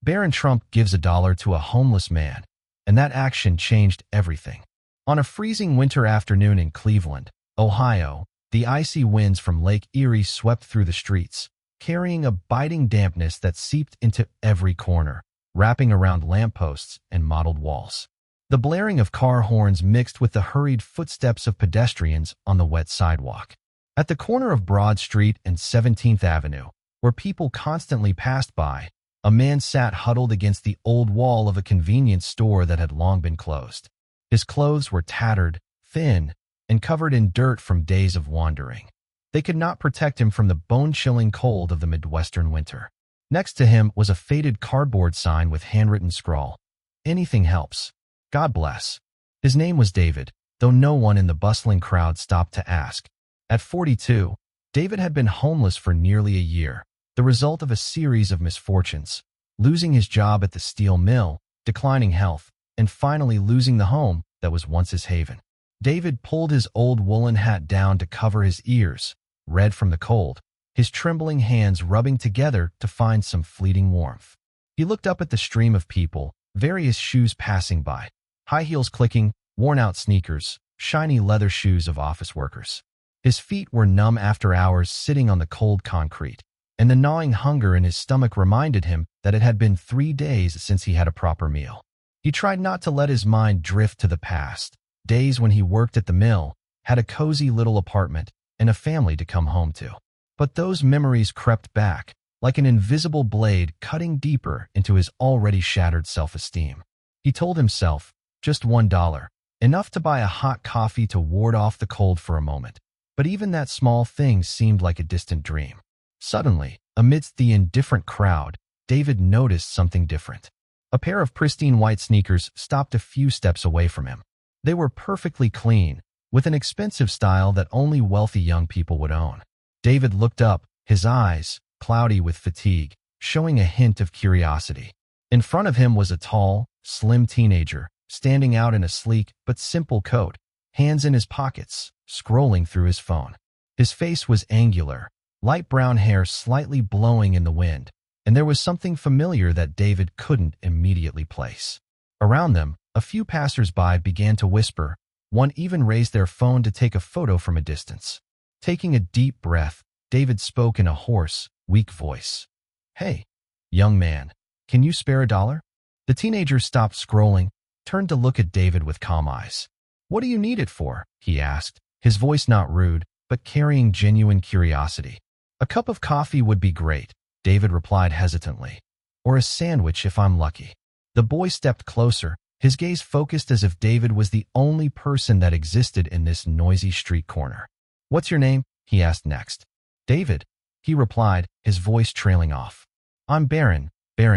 Barron Trump gives $1 to a homeless man, and that action changed everything. On a freezing winter afternoon in Cleveland, Ohio, the icy winds from Lake Erie swept through the streets, carrying a biting dampness that seeped into every corner, wrapping around lampposts and mottled walls. The blaring of car horns mixed with the hurried footsteps of pedestrians on the wet sidewalk. At the corner of Broad Street and 17th Avenue, where people constantly passed by, a man sat huddled against the old wall of a convenience store that had long been closed. His clothes were tattered, thin, and covered in dirt from days of wandering. They could not protect him from the bone-chilling cold of the Midwestern winter. Next to him was a faded cardboard sign with handwritten scrawl, "Anything helps. God bless." His name was David, though no one in the bustling crowd stopped to ask. At 42, David had been homeless for nearly a year, the result of a series of misfortunes: losing his job at the steel mill, declining health, and finally losing the home that was once his haven. David pulled his old woolen hat down to cover his ears, red from the cold, his trembling hands rubbing together to find some fleeting warmth. He looked up at the stream of people, various shoes passing by, high heels clicking, worn-out sneakers, shiny leather shoes of office workers. His feet were numb after hours sitting on the cold concrete, and the gnawing hunger in his stomach reminded him that it had been 3 days since he had a proper meal. He tried not to let his mind drift to the past, days when he worked at the mill, had a cozy little apartment, and a family to come home to. But those memories crept back, like an invisible blade cutting deeper into his already shattered self-esteem. He told himself, just $1, enough to buy a hot coffee to ward off the cold for a moment. But even that small thing seemed like a distant dream. Suddenly, amidst the indifferent crowd, David noticed something different. A pair of pristine white sneakers stopped a few steps away from him. They were perfectly clean, with an expensive style that only wealthy young people would own. David looked up, his eyes, cloudy with fatigue, showing a hint of curiosity. In front of him was a tall, slim teenager, standing out in a sleek but simple coat, hands in his pockets, scrolling through his phone. His face was angular, light brown hair slightly blowing in the wind, and there was something familiar that David couldn't immediately place. Around them, a few passers-by began to whisper. One even raised their phone to take a photo from a distance. Taking a deep breath, David spoke in a hoarse, weak voice. "Hey, young man, can you spare $1?" The teenager stopped scrolling, turned to look at David with calm eyes. "What do you need it for?" he asked, his voice not rude, but carrying genuine curiosity. "A cup of coffee would be great," David replied hesitantly. "Or a sandwich if I'm lucky." The boy stepped closer, his gaze focused as if David was the only person that existed in this noisy street corner. "What's your name?" he asked next. "David," he replied, his voice trailing off. "I'm Barron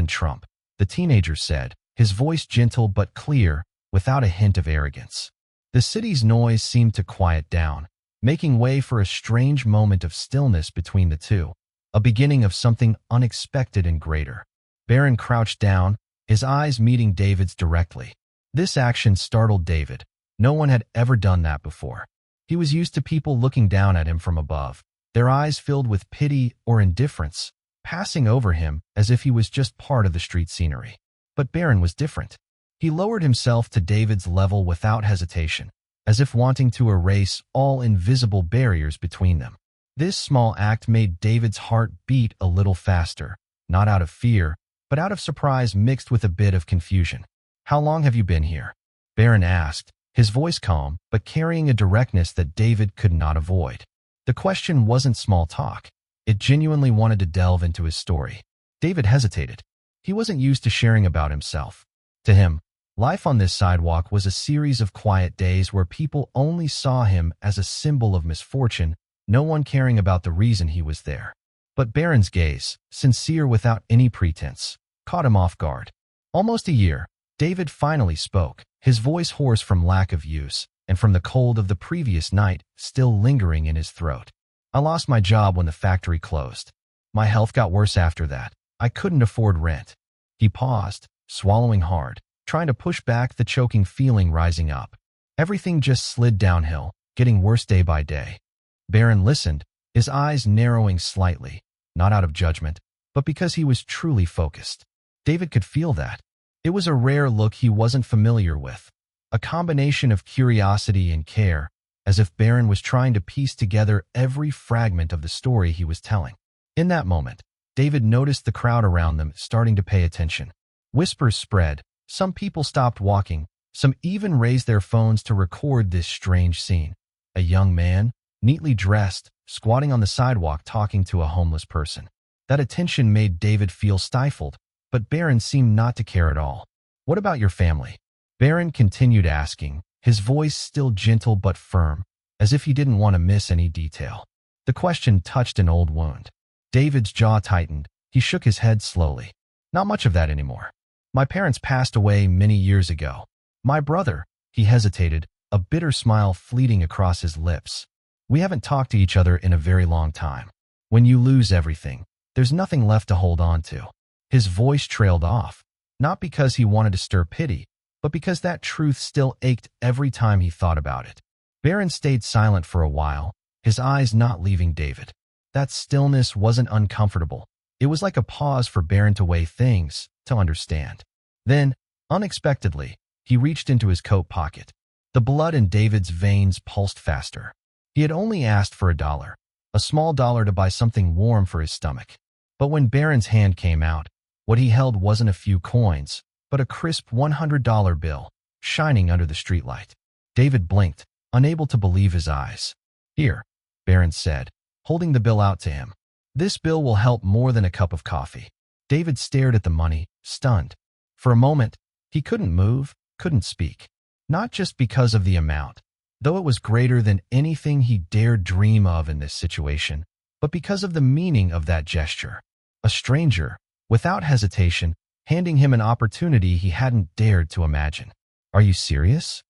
Trump," the teenager said, his voice gentle but clear, without a hint of arrogance. The city's noise seemed to quiet down, making way for a strange moment of stillness between the two, a beginning of something unexpected and greater. Barron crouched down, his eyes meeting David's directly. This action startled David. No one had ever done that before. He was used to people looking down at him from above, their eyes filled with pity or indifference, passing over him as if he was just part of the street scenery. But Barron was different. He lowered himself to David's level without hesitation, as if wanting to erase all invisible barriers between them. This small act made David's heart beat a little faster, not out of fear, but out of surprise mixed with a bit of confusion. "How long have you been here?" Barron asked, his voice calm, but carrying a directness that David could not avoid. The question wasn't small talk. It genuinely wanted to delve into his story. David hesitated. He wasn't used to sharing about himself. To him, life on this sidewalk was a series of quiet days where people only saw him as a symbol of misfortune, no one caring about the reason he was there. But Barron's gaze, sincere without any pretense, caught him off guard. "Almost a year," David finally spoke, his voice hoarse from lack of use, and from the cold of the previous night still lingering in his throat. "I lost my job when the factory closed. My health got worse after that. I couldn't afford rent." He paused, swallowing hard, trying to push back the choking feeling rising up. Everything just slid downhill, getting worse day by day. Barron listened, his eyes narrowing slightly, not out of judgment, but because he was truly focused. David could feel that. It was a rare look he wasn't familiar with, a combination of curiosity and care, as if Barron was trying to piece together every fragment of the story he was telling. In that moment, David noticed the crowd around them starting to pay attention. Whispers spread, some people stopped walking, some even raised their phones to record this strange scene. A young man, neatly dressed, squatting on the sidewalk talking to a homeless person. That attention made David feel stifled, but Barron seemed not to care at all. "What about your family?" Barron continued asking, his voice still gentle but firm, as if he didn't want to miss any detail. The question touched an old wound. David's jaw tightened. He shook his head slowly. "Not much of that anymore. My parents passed away many years ago. My brother," he hesitated, a bitter smile fleeting across his lips. "We haven't talked to each other in a very long time. When you lose everything, there's nothing left to hold on to." His voice trailed off, not because he wanted to stir pity, but because that truth still ached every time he thought about it. Barron stayed silent for a while, his eyes not leaving David. That stillness wasn't uncomfortable. It was like a pause for Barron to weigh things, to understand. Then, unexpectedly, he reached into his coat pocket. The blood in David's veins pulsed faster. He had only asked for $1, a small dollar to buy something warm for his stomach. But when Barron's hand came out, what he held wasn't a few coins, but a crisp $100 bill, shining under the streetlight. David blinked, unable to believe his eyes. "Here," Barron said, holding the bill out to him. "This bill will help more than a cup of coffee." David stared at the money, stunned. For a moment, he couldn't move, couldn't speak. Not just because of the amount, though it was greater than anything he dared dream of in this situation, but because of the meaning of that gesture. A stranger, without hesitation, handing him an opportunity he hadn't dared to imagine. "Are you serious?"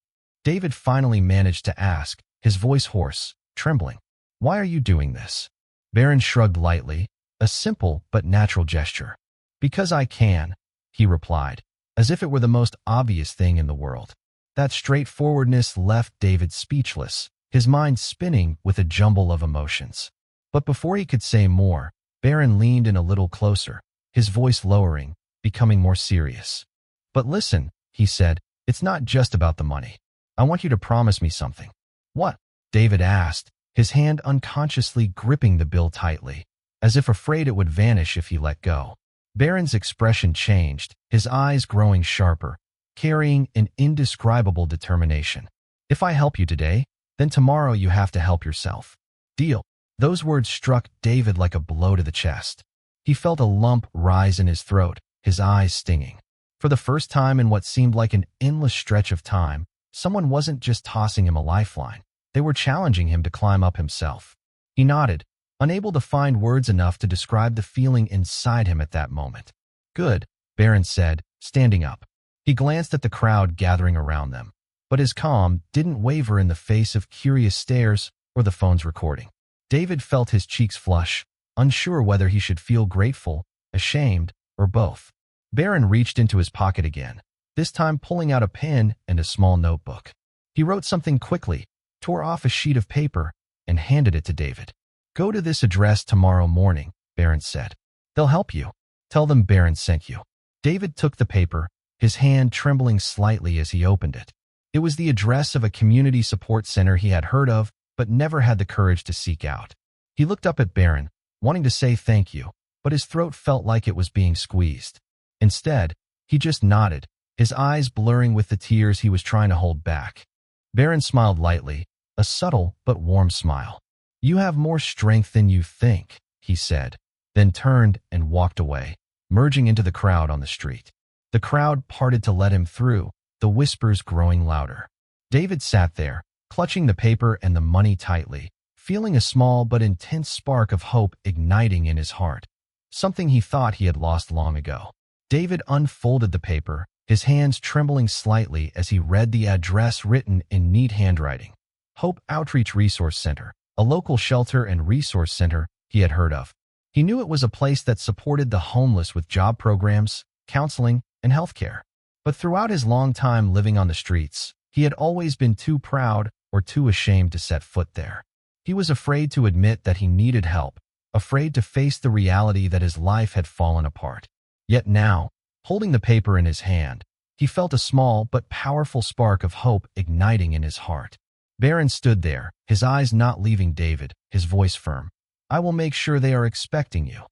David finally managed to ask, his voice hoarse, trembling. "Why are you doing this?" Barron shrugged lightly, a simple but natural gesture. "Because I can," he replied, as if it were the most obvious thing in the world. That straightforwardness left David speechless, his mind spinning with a jumble of emotions. But before he could say more, Barron leaned in a little closer, his voice lowering, becoming more serious. "But listen," he said, "it's not just about the money. I want you to promise me something." "What?" David asked, his hand unconsciously gripping the bill tightly, as if afraid it would vanish if he let go. Barron's expression changed, his eyes growing sharper, carrying an indescribable determination. "If I help you today, then tomorrow you have to help yourself. Deal?" Those words struck David like a blow to the chest. He felt a lump rise in his throat, his eyes stinging. For the first time in what seemed like an endless stretch of time, someone wasn't just tossing him a lifeline. They were challenging him to climb up himself. He nodded, unable to find words enough to describe the feeling inside him at that moment. "Good," Barron said, standing up. He glanced at the crowd gathering around them, but his calm didn't waver in the face of curious stares or the phone's recording. David felt his cheeks flush, unsure whether he should feel grateful, ashamed, or both. Barron reached into his pocket again, this time pulling out a pen and a small notebook. He wrote something quickly, tore off a sheet of paper, and handed it to David. "Go to this address tomorrow morning," Barron said. "They'll help you. Tell them Barron sent you." David took the paper, his hand trembling slightly as he opened it. It was the address of a community support center he had heard of, but never had the courage to seek out. He looked up at Barron, wanting to say thank you, but his throat felt like it was being squeezed. Instead, he just nodded, his eyes blurring with the tears he was trying to hold back. Barron smiled lightly, a subtle but warm smile. "You have more strength than you think," he said, then turned and walked away, merging into the crowd on the street. The crowd parted to let him through, the whispers growing louder. David sat there, clutching the paper and the money tightly, feeling a small but intense spark of hope igniting in his heart, something he thought he had lost long ago. David unfolded the paper, his hands trembling slightly as he read the address written in neat handwriting. Hope Outreach Resource Center, a local shelter and resource center he had heard of. He knew it was a place that supported the homeless with job programs, counseling, and healthcare. But throughout his long time living on the streets, he had always been too proud or too ashamed to set foot there. He was afraid to admit that he needed help, afraid to face the reality that his life had fallen apart. Yet now, Holding the paper in his hand, he felt a small but powerful spark of hope igniting in his heart. Barron stood there, his eyes not leaving David, his voice firm. "I will make sure they are expecting you."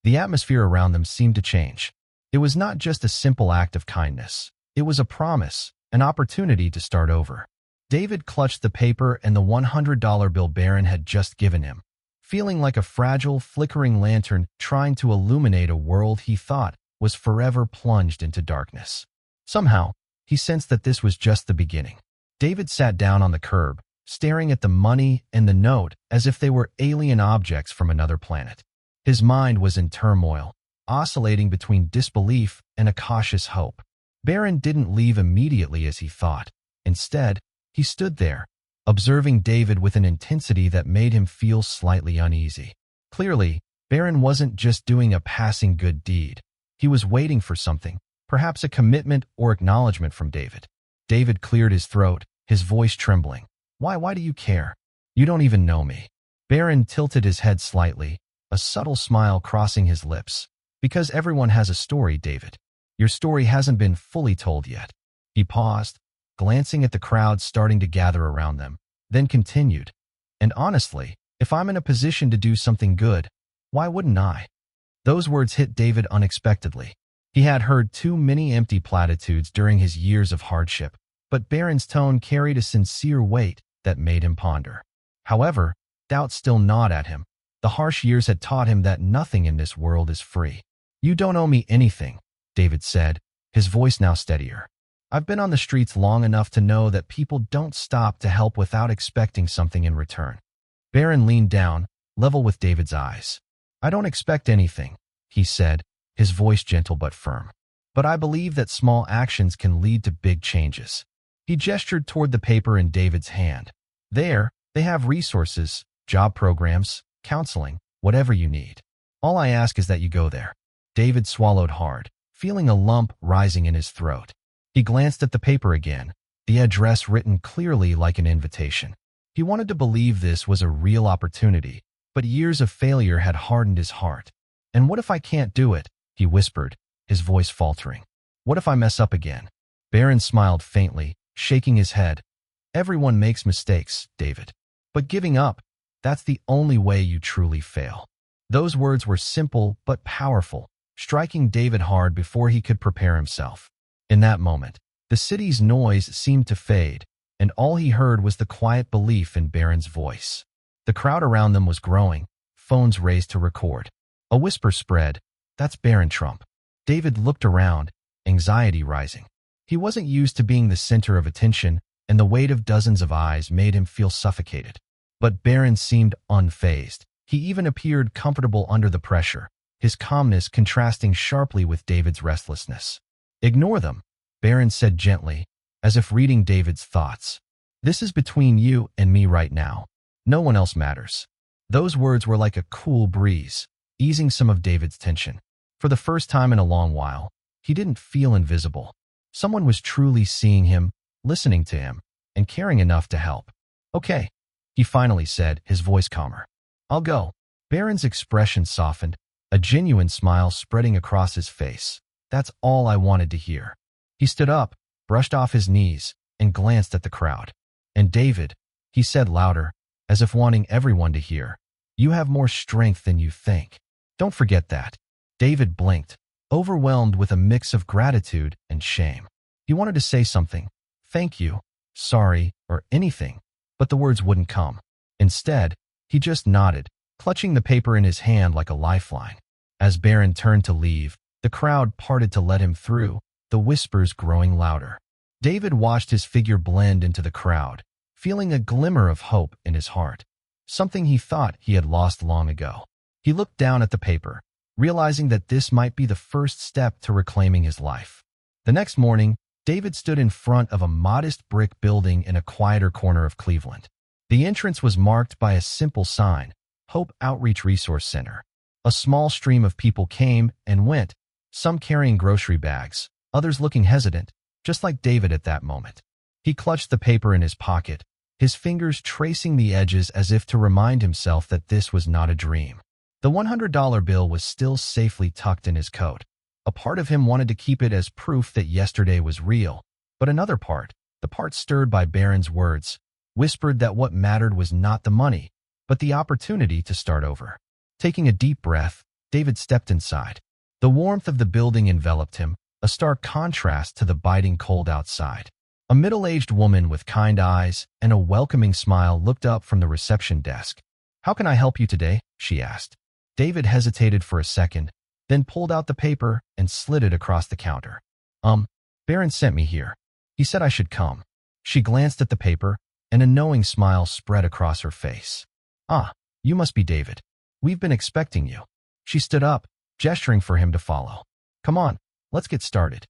The atmosphere around them seemed to change. It was not just a simple act of kindness. It was a promise, an opportunity to start over. David clutched the paper and the $100 bill Barron had just given him, feeling like a fragile, flickering lantern trying to illuminate a world he thought was forever plunged into darkness. Somehow, he sensed that this was just the beginning. David sat down on the curb, staring at the money and the note as if they were alien objects from another planet. His mind was in turmoil, oscillating between disbelief and a cautious hope. Barron didn't leave immediately as he thought. Instead, he stood there, observing David with an intensity that made him feel slightly uneasy. Clearly, Barron wasn't just doing a passing good deed. He was waiting for something, perhaps a commitment or acknowledgement from David. David cleared his throat, his voice trembling. Why do you care? You don't even know me." Barron tilted his head slightly, a subtle smile crossing his lips. "Because everyone has a story, David. Your story hasn't been fully told yet." He paused, glancing at the crowd starting to gather around them, then continued. "And honestly, if I'm in a position to do something good, why wouldn't I?" Those words hit David unexpectedly. He had heard too many empty platitudes during his years of hardship, but Barron's tone carried a sincere weight that made him ponder. However, doubt still gnawed at him. The harsh years had taught him that nothing in this world is free. "You don't owe me anything," David said, his voice now steadier. "I've been on the streets long enough to know that people don't stop to help without expecting something in return." Barron leaned down, level with David's eyes. "I don't expect anything," he said, his voice gentle but firm. "But I believe that small actions can lead to big changes." He gestured toward the paper in David's hand. "There, they have resources, job programs, counseling, whatever you need. All I ask is that you go there." David swallowed hard, feeling a lump rising in his throat. He glanced at the paper again, the address written clearly like an invitation. He wanted to believe this was a real opportunity, but years of failure had hardened his heart. "And what if I can't do it?" he whispered, his voice faltering. "What if I mess up again?" Barron smiled faintly, shaking his head. "Everyone makes mistakes, David. But giving up, that's the only way you truly fail." Those words were simple but powerful, striking David hard before he could prepare himself. In that moment, the city's noise seemed to fade, and all he heard was the quiet belief in Barron's voice. The crowd around them was growing, phones raised to record. A whisper spread, "That's Barron Trump." David looked around, anxiety rising. He wasn't used to being the center of attention, and the weight of dozens of eyes made him feel suffocated. But Barron seemed unfazed. He even appeared comfortable under the pressure, his calmness contrasting sharply with David's restlessness. "Ignore them," Barron said gently, as if reading David's thoughts. "This is between you and me right now. No one else matters." Those words were like a cool breeze, easing some of David's tension. For the first time in a long while, he didn't feel invisible. Someone was truly seeing him, listening to him, and caring enough to help. "Okay," he finally said, his voice calmer. "I'll go." Barron's expression softened, a genuine smile spreading across his face. "That's all I wanted to hear." He stood up, brushed off his knees, and glanced at the crowd. "And David," he said louder, as if wanting everyone to hear, "you have more strength than you think. Don't forget that." David blinked, overwhelmed with a mix of gratitude and shame. He wanted to say something, thank you, sorry, or anything, but the words wouldn't come. Instead, he just nodded, clutching the paper in his hand like a lifeline. As Barron turned to leave, the crowd parted to let him through, the whispers growing louder. David watched his figure blend into the crowd, feeling a glimmer of hope in his heart, something he thought he had lost long ago. He looked down at the paper, realizing that this might be the first step to reclaiming his life. The next morning, David stood in front of a modest brick building in a quieter corner of Cleveland. The entrance was marked by a simple sign, Hope Outreach Resource Center. A small stream of people came and went, some carrying grocery bags, others looking hesitant, just like David at that moment. He clutched the paper in his pocket, his fingers tracing the edges as if to remind himself that this was not a dream. The $100 bill was still safely tucked in his coat. A part of him wanted to keep it as proof that yesterday was real, but another part, the part stirred by Barron's words, whispered that what mattered was not the money, but the opportunity to start over. Taking a deep breath, David stepped inside. The warmth of the building enveloped him, a stark contrast to the biting cold outside. A middle-aged woman with kind eyes and a welcoming smile looked up from the reception desk. "How can I help you today?" she asked. David hesitated for a second, then pulled out the paper and slid it across the counter. Barron sent me here. He said I should come." She glanced at the paper, and a knowing smile spread across her face. "Ah, you must be David. We've been expecting you." She stood up, gesturing for him to follow. "Come on, let's get started."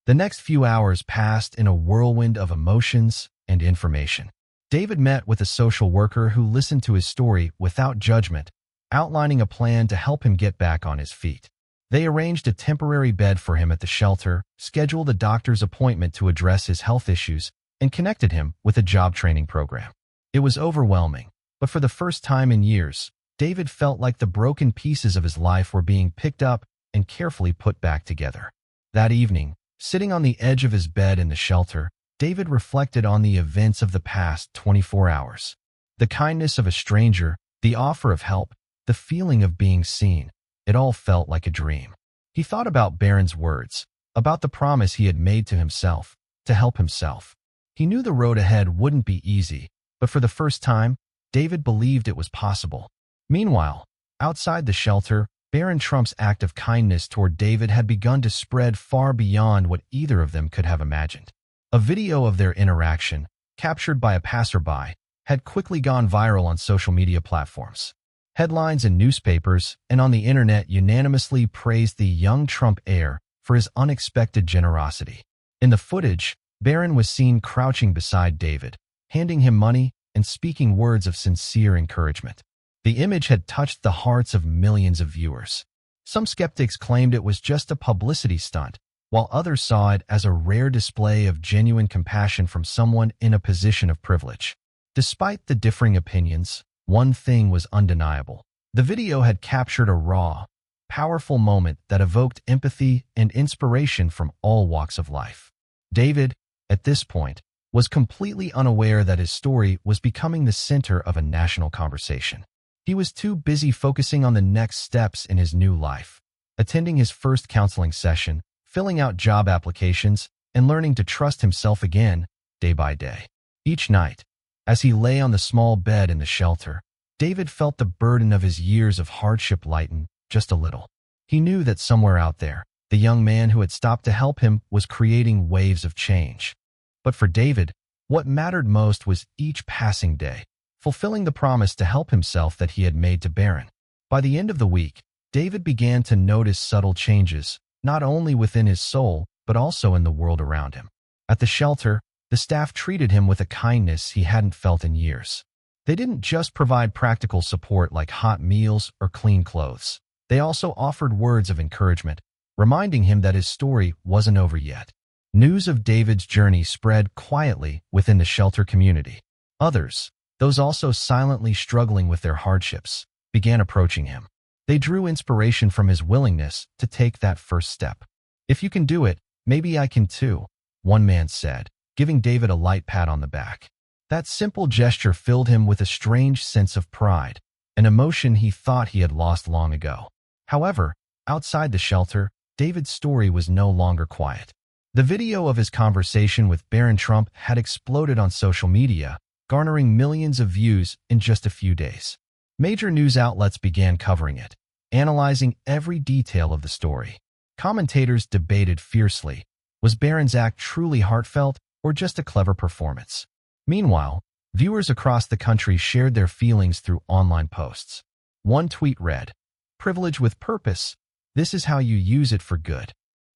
The next few hours passed in a whirlwind of emotions and information. David met with a social worker who listened to his story without judgment, outlining a plan to help him get back on his feet. They arranged a temporary bed for him at the shelter, scheduled a doctor's appointment to address his health issues, and connected him with a job training program. It was overwhelming, but for the first time in years, David felt like the broken pieces of his life were being picked up and carefully put back together. That evening, sitting on the edge of his bed in the shelter, David reflected on the events of the past 24 hours. The kindness of a stranger, the offer of help, the feeling of being seen. It all felt like a dream. He thought about Barron's words, about the promise he had made to himself, to help himself. He knew the road ahead wouldn't be easy, but for the first time, David believed it was possible. Meanwhile, outside the shelter, Barron Trump's act of kindness toward David had begun to spread far beyond what either of them could have imagined. A video of their interaction, captured by a passerby, had quickly gone viral on social media platforms. Headlines in newspapers and on the internet unanimously praised the young Trump heir for his unexpected generosity. In the footage, Barron was seen crouching beside David, handing him money and speaking words of sincere encouragement. The image had touched the hearts of millions of viewers. Some skeptics claimed it was just a publicity stunt, while others saw it as a rare display of genuine compassion from someone in a position of privilege. Despite the differing opinions, one thing was undeniable. The video had captured a raw, powerful moment that evoked empathy and inspiration from all walks of life. David, at this point, was completely unaware that his story was becoming the center of a national conversation. He was too busy focusing on the next steps in his new life, attending his first counseling session, filling out job applications, and learning to trust himself again, day by day. Each night, as he lay on the small bed in the shelter, David felt the burden of his years of hardship lighten just a little. He knew that somewhere out there, the young man who had stopped to help him was creating waves of change. But for David, what mattered most was each passing day, fulfilling the promise to help himself that he had made to Barron. By the end of the week, David began to notice subtle changes, not only within his soul, but also in the world around him. At the shelter, the staff treated him with a kindness he hadn't felt in years. They didn't just provide practical support like hot meals or clean clothes. They also offered words of encouragement, reminding him that his story wasn't over yet. News of David's journey spread quietly within the shelter community. Others, those also silently struggling with their hardships, began approaching him. They drew inspiration from his willingness to take that first step. "If you can do it, maybe I can too," one man said, giving David a light pat on the back. That simple gesture filled him with a strange sense of pride, an emotion he thought he had lost long ago. However, outside the shelter, David's story was no longer quiet. The video of his conversation with Barron Trump had exploded on social media, garnering millions of views in just a few days. Major news outlets began covering it, analyzing every detail of the story. Commentators debated fiercely, was Barron's act truly heartfelt or just a clever performance? Meanwhile, viewers across the country shared their feelings through online posts. One tweet read, "Privilege with purpose. This is how you use it for good."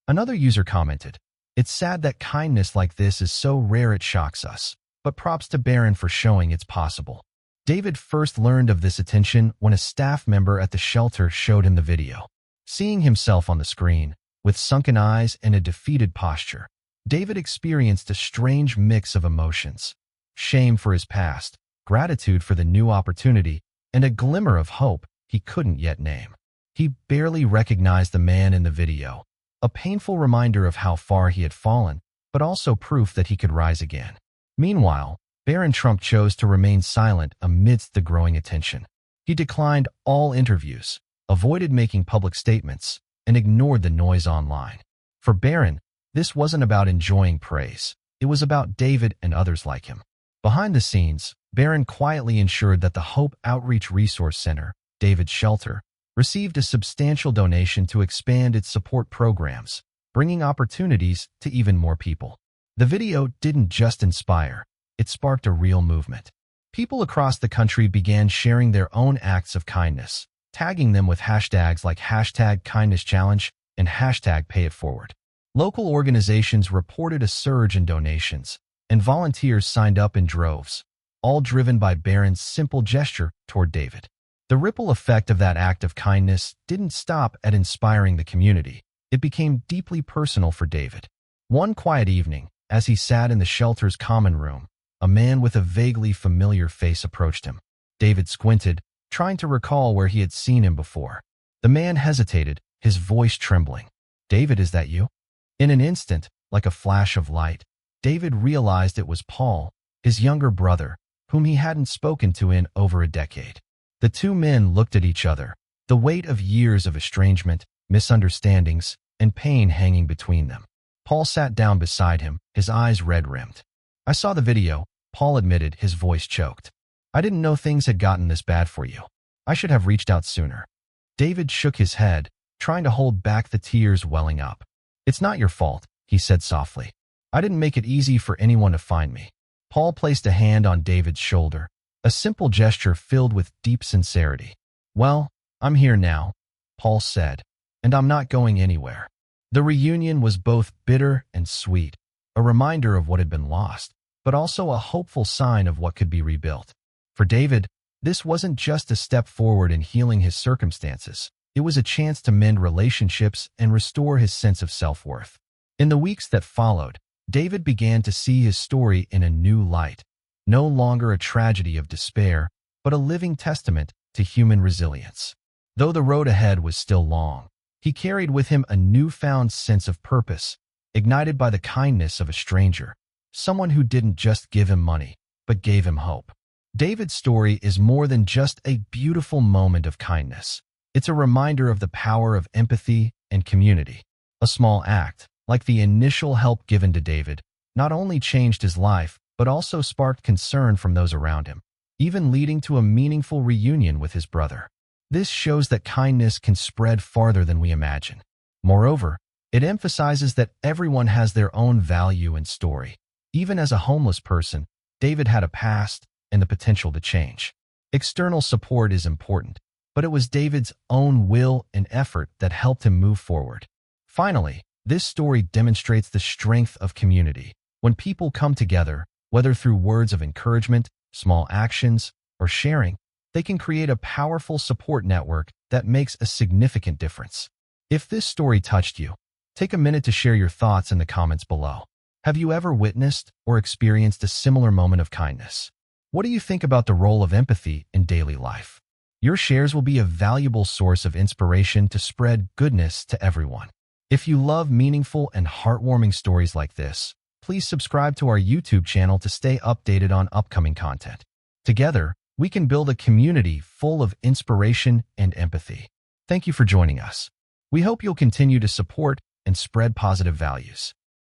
Another user commented, "It's sad that kindness like this is so rare it shocks us, but props to Barron for showing it's possible." David first learned of this attention when a staff member at the shelter showed him the video. Seeing himself on the screen, with sunken eyes and a defeated posture, David experienced a strange mix of emotions: shame for his past, gratitude for the new opportunity, and a glimmer of hope he couldn't yet name. He barely recognized the man in the video, a painful reminder of how far he had fallen, but also proof that he could rise again. Meanwhile, Barron Trump chose to remain silent amidst the growing attention. He declined all interviews, avoided making public statements, and ignored the noise online. For Barron, this wasn't about enjoying praise. It was about David and others like him. Behind the scenes, Barron quietly ensured that the Hope Outreach Resource Center, David's shelter, received a substantial donation to expand its support programs, bringing opportunities to even more people. The video didn't just inspire, it sparked a real movement. People across the country began sharing their own acts of kindness, tagging them with hashtags like #KindnessChallenge and #PayItForward. Local organizations reported a surge in donations, and volunteers signed up in droves, all driven by Barron's simple gesture toward David. The ripple effect of that act of kindness didn't stop at inspiring the community. It became deeply personal for David. One quiet evening, as he sat in the shelter's common room, a man with a vaguely familiar face approached him. David squinted, trying to recall where he had seen him before. The man hesitated, his voice trembling. "David, is that you?" In an instant, like a flash of light, David realized it was Paul, his younger brother, whom he hadn't spoken to in over a decade. The two men looked at each other, the weight of years of estrangement, misunderstandings, and pain hanging between them. Paul sat down beside him, his eyes red-rimmed. "I saw the video," Paul admitted, his voice choked. "I didn't know things had gotten this bad for you. I should have reached out sooner." David shook his head, trying to hold back the tears welling up. "It's not your fault," he said softly. "I didn't make it easy for anyone to find me." Paul placed a hand on David's shoulder, a simple gesture filled with deep sincerity. "Well, I'm here now," Paul said, "and I'm not going anywhere." The reunion was both bitter and sweet, a reminder of what had been lost, but also a hopeful sign of what could be rebuilt. For David, this wasn't just a step forward in healing his circumstances. It was a chance to mend relationships and restore his sense of self-worth. In the weeks that followed, David began to see his story in a new light, no longer a tragedy of despair, but a living testament to human resilience. Though the road ahead was still long, he carried with him a newfound sense of purpose, ignited by the kindness of a stranger, someone who didn't just give him money, but gave him hope. David's story is more than just a beautiful moment of kindness. It's a reminder of the power of empathy and community. A small act, like the initial help given to David, not only changed his life, but also sparked concern from those around him, even leading to a meaningful reunion with his brother. This shows that kindness can spread farther than we imagine. Moreover, it emphasizes that everyone has their own value and story. Even as a homeless person, David had a past and the potential to change. External support is important, but it was David's own will and effort that helped him move forward. Finally, this story demonstrates the strength of community. When people come together, whether through words of encouragement, small actions, or sharing, they can create a powerful support network that makes a significant difference. If this story touched you, take a minute to share your thoughts in the comments below. Have you ever witnessed or experienced a similar moment of kindness? What do you think about the role of empathy in daily life? Your shares will be a valuable source of inspiration to spread goodness to everyone. If you love meaningful and heartwarming stories like this, please subscribe to our YouTube channel to stay updated on upcoming content. Together, we can build a community full of inspiration and empathy. Thank you for joining us. We hope you'll continue to support and spread positive values.